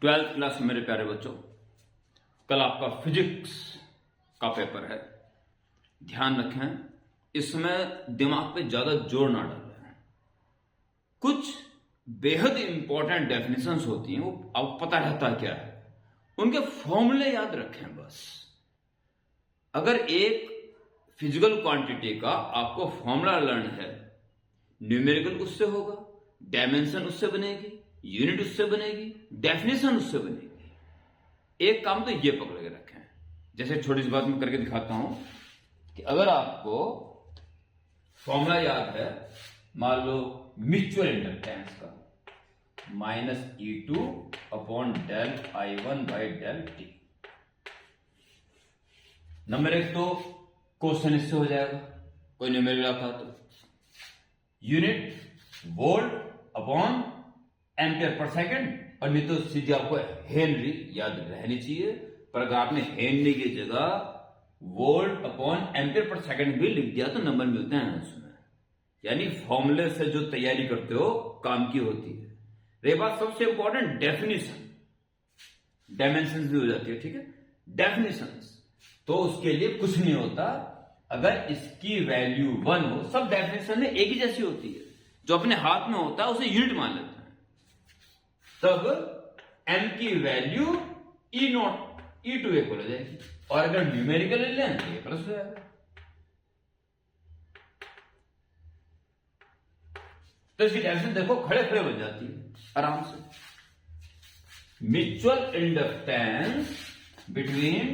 Twelfth class में मेरे प्यारे बच्चों, कल आपका फिजिक्स का पेपर है। ध्यान रखें, इसमें दिमाग पे ज्यादा जोर ना डालें। कुछ बेहद इंपॉर्टेंट डेफिनेशंस होती हैं, वो आपको पता रहता क्या है, उनके फॉर्मूले याद रखें बस। अगर एक फिजिकल क्वांटिटी का आपको फॉर्मूला लर्न है, न्यूमेरिकल उससे होगा, डायमेंशन उससे बनेगी, यूनिट उससे बनेगी, डेफिनेशन उससे बनेगी। एक काम तो ये पकड़ के रखें, जैसे छोटी सी बात मैं करके दिखाता हूं कि अगर आपको फॉर्मूला याद है, मान लो म्यूचुअल इंडक्टेंस का -E2 upon del I1 by del T। Number एक तो क्वेश्चन इससे हो जाएगा, कोई न्यूमेरिकल आता तो। Unit volt upon ampere per second, और नहीं तो सीधे आपको हेनरी याद रहनी चाहिए, पर अगर आपने हेनरी की जगह volt upon ampere per second भी लिख दिया तो नंबर मिलते हैं उसमें। यानी फॉर्मूले से जो तैयारी करते हो काम की होती है। रही बात सबसे इंपॉर्टेंट डेफिनेशन, डायमेंशन भी हो जाती है, ठीक है। डेफिनेशंस तो उसके लिए कुछ नहीं होता, अगर इसकी वैल्यू 1 हो, सब डेफिनेशन में एक ही जैसी होती है, जो अपने हाथ में होता है उसे यूनिट मान लेते हैं। तब m की वैल्यू E0 E2 इक्वल हो जाएगी, और अगर न्यूमेरिकल ले लें तो ये प्लस हो जाएगा। तो इसकी डेफिनेशन देखो खड़े खड़े बन जाती है आराम से। Mutual inductance between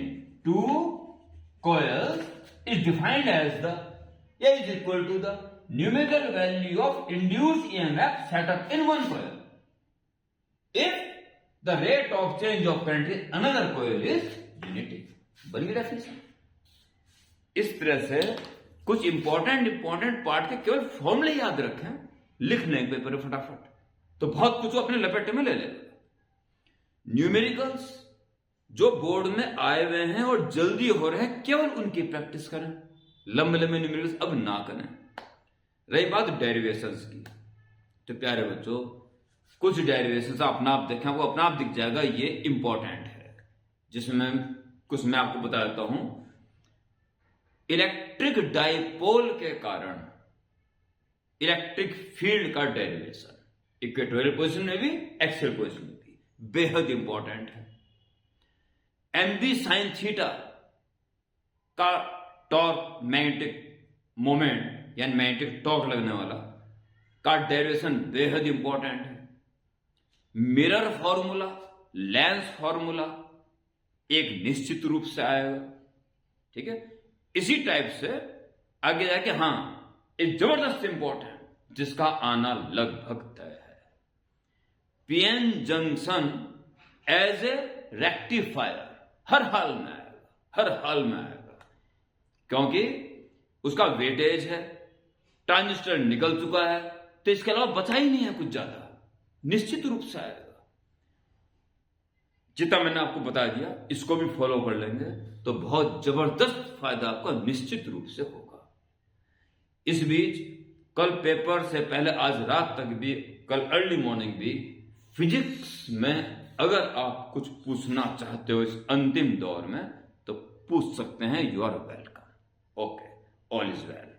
two coils is defined as the A is equal to the numerical value of induced EMF set up in one coil if the rate of change of current in another coil is unity। बन गई definition. इस तरह से कुछ important part के केवल फॉर्मूले याद रखें, लिख लें पेपर में फटाफट, तो बहुत कुछ अपने लपेटे में ले लेगा। न्यूमेरिकल्स जो बोर्ड में आए हुए हैं और जल्दी हो रहे हैं, केवल उनकी प्रैक्टिस करें, लंबे लंबे न्यूमेरिकल्स अब ना करें। रही बात डेरिवेशंस की, तो प्यारे बच्चों कुछ डेरिवेशंस अपना आप देखें, वो अपना आप दिख जाएगा, ये इंपॉर्टेंट है, जिसमें कुछ मैं आपको बता देता हूं। इलेक्ट्रिक डाइपोल के कारण इलेक्ट्रिक फील्ड का डेरिवेशन इक्वेटोरियल पोजीशन में भी, एक्सियल पोजीशन में भी बेहद इंपॉर्टेंट है। mv sin थीटा का टॉर्क, मैग्नेटिक मोमेंट यानी मैग्नेटिक टॉर्क लगने वाला का डेरिवेशन बेहद इंपॉर्टेंट है। मिरर फॉर्मूला, लेंस फॉर्मूला एक निश्चित रूप से आएगा, ठीक है। इसी टाइप से आगे जाके एक जबरदस्त इंपॉर्टेंट जिसका आना लगभग तय है, PN junction as a rectifier हर हाल में आएगा, हर हाल में आएगा, क्योंकि उसका वेटेज है, ट्रांजिस्टर निकल चुका है, तो इसके अलावा बचा ही नहीं है कुछ ज्यादा, निश्चित रूप से आएगा। जितना मैंने आपको बता दिया, इसको भी फॉलो कर लेंगे तो बहुत जबरदस्त फायदा आपका निश्चित रूप से होगा। इस बीच कल पेपर से पहले आज रात तक भी, कल अर्ली मॉर्निंग भी फिजिक्स में अगर आप कुछ पूछना चाहते हो इस अंतिम दौर में, तो पूछ सकते हैं। You are welcome. Okay, all is well.